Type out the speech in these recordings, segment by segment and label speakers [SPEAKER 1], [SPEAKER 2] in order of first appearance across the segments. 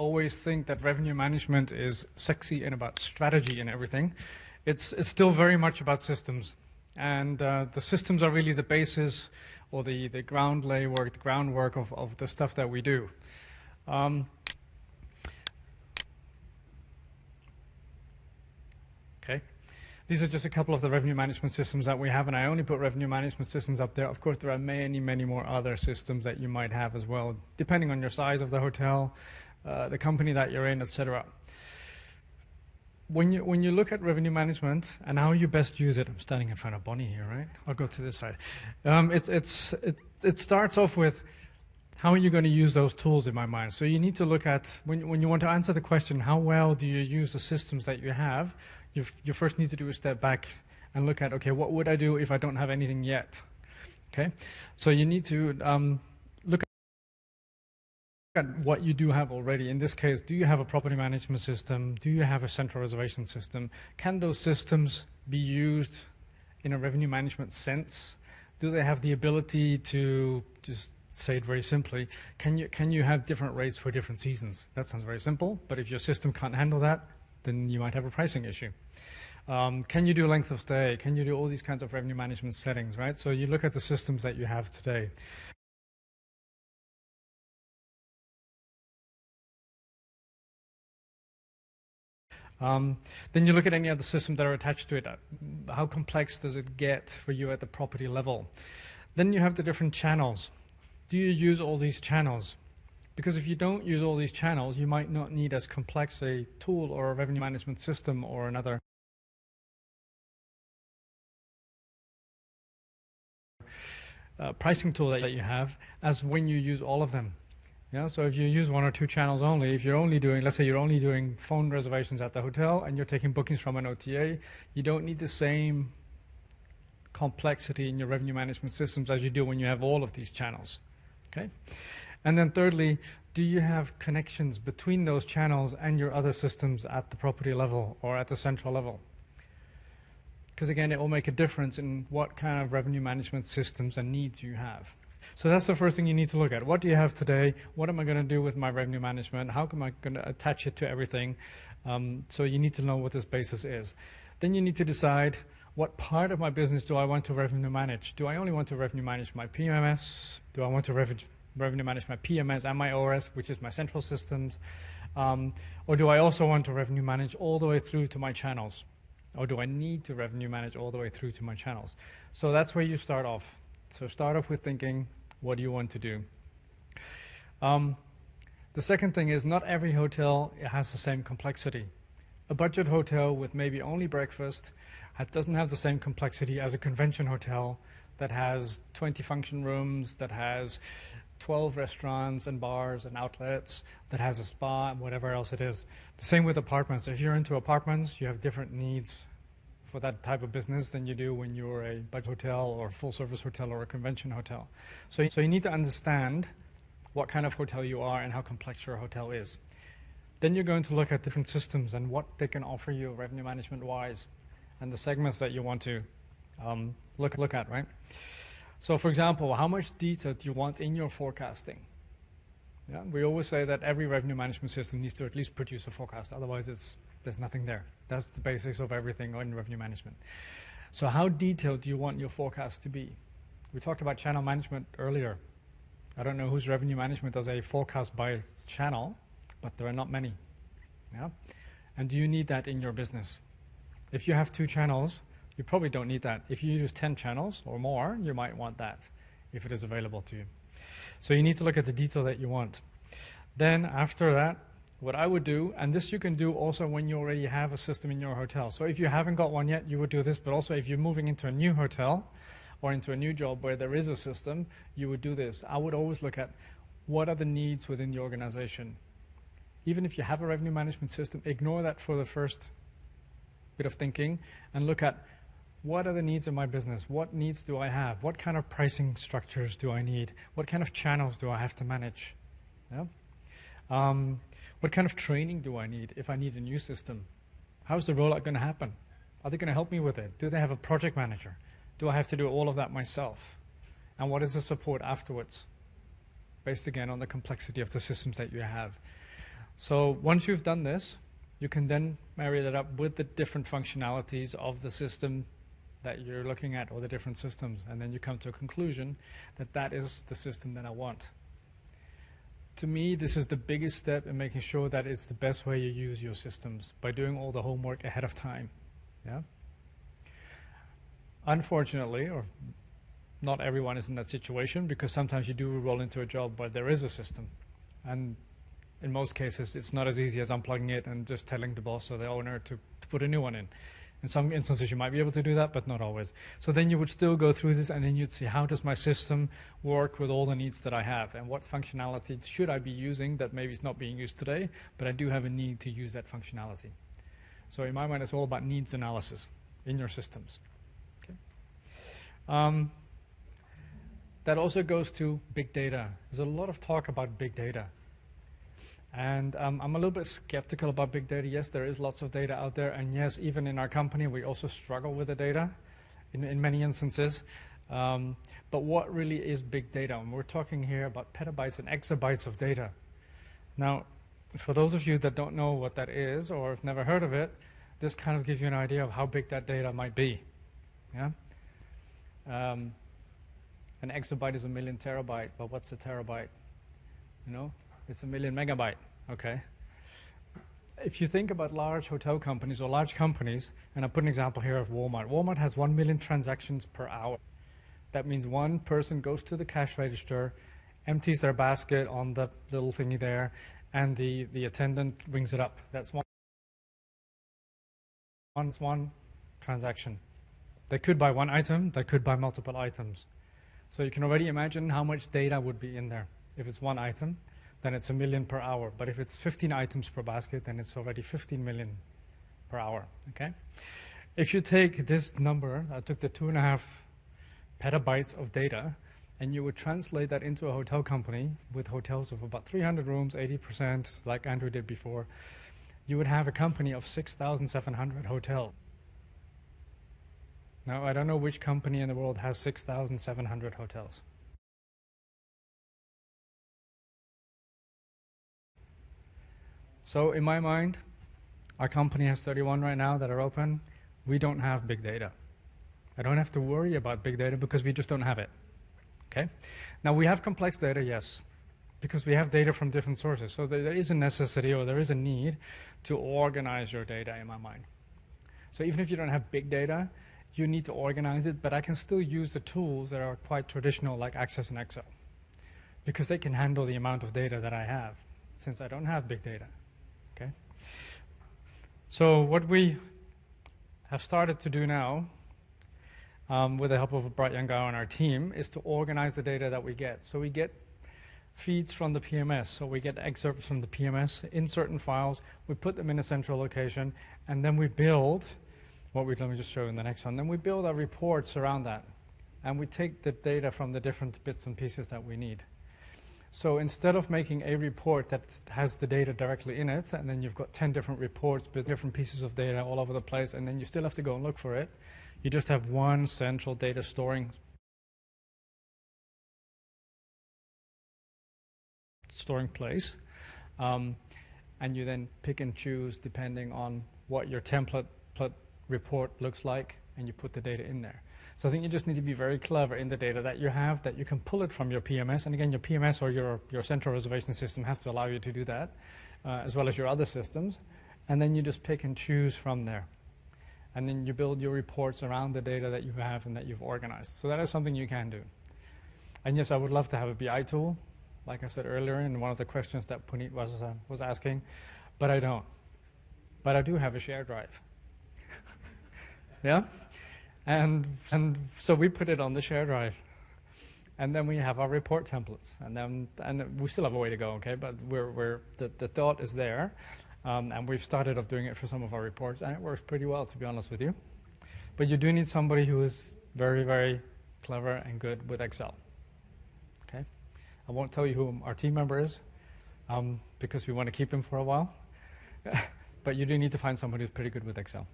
[SPEAKER 1] always think that revenue management is sexy and about strategy and everything, it's still very much about systems. And the systems are really the basis or the groundwork of the stuff that we do. Okay. These are just a couple of the revenue management systems that we have, and I only put revenue management systems up there. Of course, there are many, many more other systems that you might have as well, depending on your size of the hotel, the company that you're in, etc. When you look at revenue management and how you best use it, I'm standing in front of Bonnie here, right? I'll go to this side. It starts off with how are you going to use those tools in my mind. So you need to look at, when you want to answer the question, how well do you use the systems that you have, you first need to do a step back and look at, okay, what would I do if I don't have anything yet? Okay, so you need to look at what you do have already. In this case, do you have a property management system? Do you have a central reservation system? Can those systems be used in a revenue management sense? Do they have the ability to, just say it very simply, can you have different rates for different seasons? That sounds very simple, but if your system can't handle that, then you might have a pricing issue. Can you do length of stay? Can you do all these kinds of revenue management settings, right? So you look at the systems that you have today. Then you look at any other systems that are attached to it. How complex does it get for you at the property level? Then you have the different channels. Do you use all these channels? Because if you don't use all these channels, you might not need as complex a tool or a revenue management system or another pricing tool that you have as when you use all of them. Yeah, so if you use one or two channels only, if you're only doing, let's say you're only doing phone reservations at the hotel and you're taking bookings from an OTA, you don't need the same complexity in your revenue management systems as you do when you have all of these channels. Okay? And then thirdly, do you have connections between those channels and your other systems at the property level or at the central level? Because again, it will make a difference in what kind of revenue management systems and needs you have. So that's the first thing you need to look at. What do you have today? What am I going to do with my revenue management? How am I going to attach it to everything? So you need to know what this basis is. Then you need to decide, what part of my business do I want to revenue manage? Do I only want to revenue manage my PMS? Do I want to revenue manage my PMS and my ORS, which is my central systems? Or do I also want to revenue manage all the way through to my channels? Or do I need to revenue manage all the way through to my channels? So that's where you start off. So start off with thinking, what do you want to do? The second thing is, not every hotel has the same complexity. A budget hotel with maybe only breakfast doesn't have the same complexity as a convention hotel that has 20 function rooms, that has 12 restaurants and bars and outlets, that has a spa and whatever else it is. The same with apartments. If you're into apartments, you have different needs for that type of business than you do when you're a budget hotel or a full-service hotel or a convention hotel. So you need to understand what kind of hotel you are and how complex your hotel is. Then you're going to look at different systems and what they can offer you revenue management-wise and the segments that you want to look at, right? So for example, how much detail do you want in your forecasting? Yeah, we always say that every revenue management system needs to at least produce a forecast, otherwise there's nothing there. That's the basics of everything in revenue management. So how detailed do you want your forecast to be? We talked about channel management earlier. I don't know whose revenue management does a forecast by channel, but there are not many. Yeah? And do you need that in your business? If you have 2 channels, you probably don't need that. If you use 10 channels or more, you might want that if it is available to you. So you need to look at the detail that you want. Then after that, what I would do, and this you can do also when you already have a system in your hotel. So if you haven't got one yet, you would do this, but also if you're moving into a new hotel or into a new job where there is a system, you would do this. I would always look at what are the needs within the organization. Even if you have a revenue management system, ignore that for the first bit of thinking and look at what are the needs of my business? What needs do I have? What kind of pricing structures do I need? What kind of channels do I have to manage? Yeah? What kind of training do I need if I need a new system? How's the rollout going to happen? Are they going to help me with it? Do they have a project manager? Do I have to do all of that myself? And what is the support afterwards? Based again on the complexity of the systems that you have. So once you've done this, you can then marry that up with the different functionalities of the system that you're looking at, or the different systems, and then you come to a conclusion that that is the system that I want. To me, this is the biggest step in making sure that it's the best way you use your systems, by doing all the homework ahead of time. Yeah. Unfortunately, or not everyone is in that situation, because sometimes you do roll into a job where there is a system, and in most cases it's not as easy as unplugging it and just telling the boss or the owner to put a new one in. In some instances you might be able to do that, but not always. So then you would still go through this, and then you'd see, how does my system work with all the needs that I have, and what functionality should I be using that maybe is not being used today, but I do have a need to use that functionality. So in my mind, it's all about needs analysis in your systems. Okay. That also goes to big data. There's a lot of talk about big data. And I'm a little bit skeptical about big data. Yes, there is lots of data out there, and yes, even in our company, we also struggle with the data in many instances. But what really is big data? And we're talking here about petabytes and exabytes of data. Now, for those of you that don't know what that is, or have never heard of it, this kind of gives you an idea of how big that data might be. Yeah. An exabyte is 1,000,000 terabyte, but what's a terabyte? You know? It's 1,000,000 megabyte, okay? If you think about large hotel companies or large companies, and I put an example here of Walmart. Walmart has 1 million transactions per hour. That means one person goes to the cash register, empties their basket on the little thingy there, and the attendant rings it up. That's one transaction. They could buy one item, they could buy multiple items. So you can already imagine how much data would be in there. If it's one item, then it's 1 million per hour. But if it's 15 items per basket, then it's already 15 million per hour, okay? If you take this number, I took the 2.5 petabytes of data, and you would translate that into a hotel company with hotels of about 300 rooms, 80%, like Andrew did before, you would have a company of 6,700 hotels. Now, I don't know which company in the world has 6,700 hotels. So in my mind, our company has 31 right now that are open. We don't have big data. I don't have to worry about big data because we just don't have it. Okay? Now we have complex data, yes, because we have data from different sources. So there is a necessity, or there is a need to organize your data in my mind. So even if you don't have big data, you need to organize it, but I can still use the tools that are quite traditional, like Access and Excel, because they can handle the amount of data that I have, since I don't have big data. Okay? So what we have started to do now, with the help of a bright young guy on our team, is to organize the data that we get. So we get feeds from the PMS, so we get excerpts from the PMS in certain files, we put them in a central location, and then we build, let me just show you in the next one, then we build our reports around that, and we take the data from the different bits and pieces that we need. So instead of making a report that has the data directly in it, and then you've got 10 different reports with different pieces of data all over the place, and then you still have to go and look for it, you just have one central data storing place, and you then pick and choose depending on what your template report looks like, and you put the data in there. So I think you just need to be very clever in the data that you have, that you can pull it from your PMS, and again, your PMS or your central reservation system has to allow you to do that, as well as your other systems, and then you just pick and choose from there. And then you build your reports around the data that you have and that you've organized. So that is something you can do. And yes, I would love to have a BI tool, like I said earlier in one of the questions that Puneet was asking, but I don't. But I do have a share drive. Yeah? And so we put it on the share drive. And then we have our report templates. And we still have a way to go, okay? But the thought is there. And we've started off doing it for some of our reports, and it works pretty well, to be honest with you. But you do need somebody who is very, very clever and good with Excel. Okay? I won't tell you who our team member is, because we want to keep him for a while. But you do need to find somebody who's pretty good with Excel.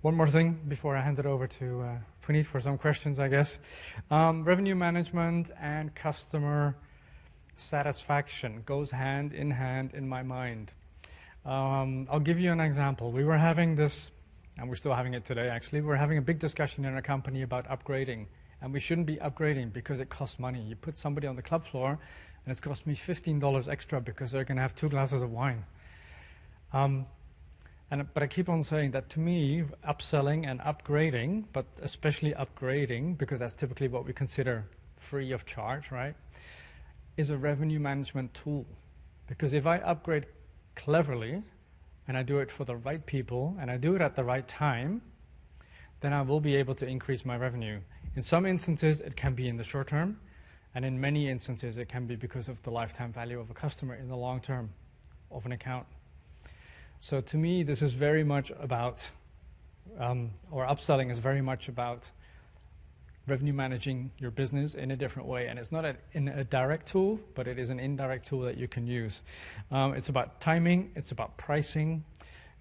[SPEAKER 1] One more thing before I hand it over to Puneet for some questions, I guess. Revenue management and customer satisfaction goes hand in my mind. I'll give you an example. We were having this, and we're still having it today actually, we're having a big discussion in our company about upgrading. And we shouldn't be upgrading because it costs money. You put somebody on the club floor and it's cost me $15 extra because they're going to have 2 glasses of wine. But I keep on saying that to me, upselling and upgrading, but especially upgrading, because that's typically what we consider free of charge, right, is a revenue management tool. Because if I upgrade cleverly, and I do it for the right people, and I do it at the right time, then I will be able to increase my revenue. In some instances, it can be in the short term, and in many instances, it can be because of the lifetime value of a customer in the long term of an account. So to me, this is very much about, or upselling is very much about revenue managing your business in a different way. And it's not in a direct tool, but it is an indirect tool that you can use. It's about timing, it's about pricing.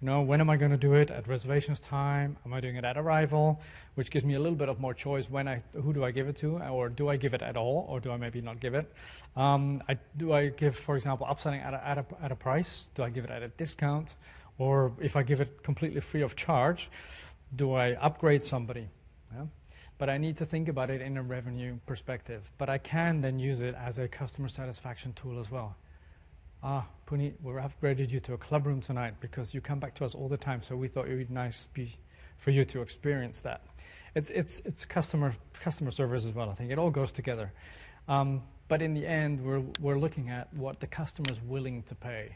[SPEAKER 1] You know, when am I going to do it? At reservations time? Am I doing it at arrival? Which gives me a little bit of more choice who do I give it to, or do I give it at all, or do I maybe not give it? Do I give, for example, upselling at a price? Do I give it at a discount? Or if I give it completely free of charge, do I upgrade somebody? Yeah? But I need to think about it in a revenue perspective. But I can then use it as a customer satisfaction tool as well. Puneet, we've upgraded you to a club room tonight because you come back to us all the time, so we thought it would be nice for you to experience that. It's customer service as well. I think it all goes together. But in the end, we're looking at what the customer is willing to pay.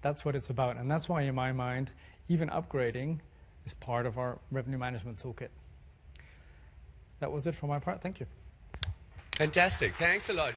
[SPEAKER 1] That's what it's about, and that's why, in my mind, even upgrading is part of our revenue management toolkit. That was it for my part. Thank you.
[SPEAKER 2] Fantastic. Thanks a lot.